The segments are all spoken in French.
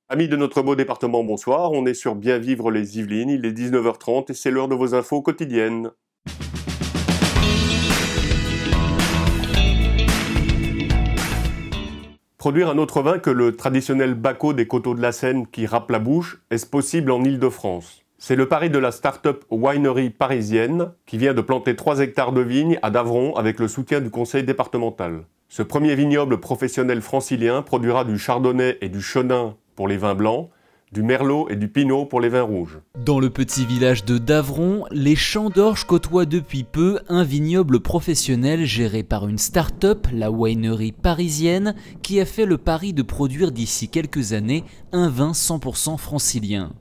Amis de notre beau département, bonsoir. On est sur Bien Vivre les Yvelines, il est 19h30 et c'est l'heure de vos infos quotidiennes. Produire un autre vin que le traditionnel Baco des coteaux de la Seine qui râpe la bouche, est-ce possible en Île-de-France? C'est le pari de la start-up Winery parisienne qui vient de planter 3 hectares de vignes à Davron avec le soutien du conseil départemental. Ce premier vignoble professionnel francilien produira du chardonnay et du chenin pour les vins blancs, du merlot et du pinot pour les vins rouges. Dans le petit village de Davron, les champs d'orge côtoient depuis peu un vignoble professionnel géré par une start-up, la Winery parisienne, qui a fait le pari de produire d'ici quelques années un vin 100% francilien.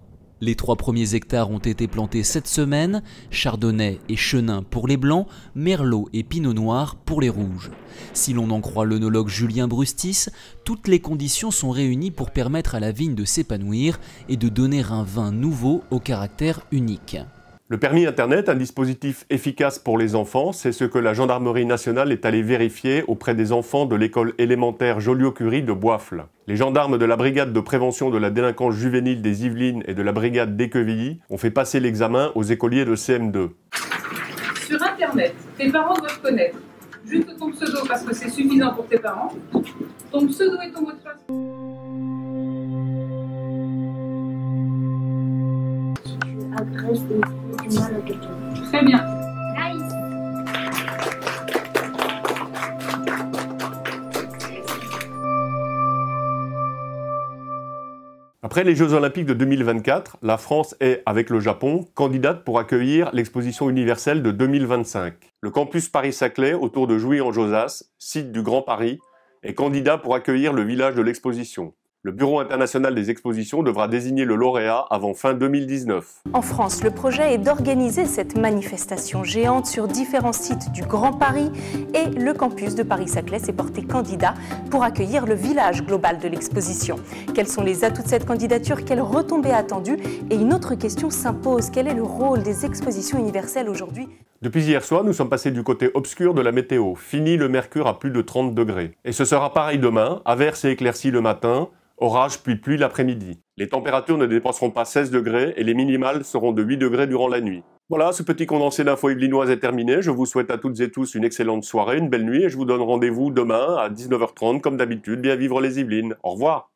Les 3 premiers hectares ont été plantés cette semaine, chardonnay et chenin pour les blancs, merlot et pinot noir pour les rouges. Si l'on en croit l'œnologue Julien Brustis, toutes les conditions sont réunies pour permettre à la vigne de s'épanouir et de donner un vin nouveau au caractère unique. Le permis Internet, un dispositif efficace pour les enfants, c'est ce que la gendarmerie nationale est allée vérifier auprès des enfants de l'école élémentaire Joliot-Curie de Boifle. Les gendarmes de la brigade de prévention de la délinquance juvénile des Yvelines et de la brigade d'Équevilly ont fait passer l'examen aux écoliers de CM2. Sur Internet, tes parents doivent connaître juste ton pseudo parce que c'est suffisant pour tes parents, ton pseudo et ton mot de passe. Adresse du mal à quelqu'un. Très bien. Nice. Après les Jeux Olympiques de 2024, la France est, avec le Japon, candidate pour accueillir l'exposition universelle de 2025. Le campus Paris-Saclay, autour de Jouy-en-Josas, site du Grand Paris, est candidat pour accueillir le village de l'exposition. Le Bureau international des expositions devra désigner le lauréat avant fin 2019. En France, le projet est d'organiser cette manifestation géante sur différents sites du Grand Paris et le campus de Paris-Saclay s'est porté candidat pour accueillir le village global de l'exposition. Quels sont les atouts de cette candidature? Quelles retombées attendues? Et une autre question s'impose, quel est le rôle des expositions universelles aujourd'hui? Depuis hier soir, nous sommes passés du côté obscur de la météo. Fini le mercure à plus de 30 degrés. Et ce sera pareil demain, averses et éclaircies le matin, orage puis pluie l'après-midi. Les températures ne dépasseront pas 16 degrés et les minimales seront de 8 degrés durant la nuit. Voilà, ce petit condensé d'infos yvelinoises est terminé. Je vous souhaite à toutes et tous une excellente soirée, une belle nuit et je vous donne rendez-vous demain à 19h30 comme d'habitude. Bien vivre les Yvelines. Au revoir.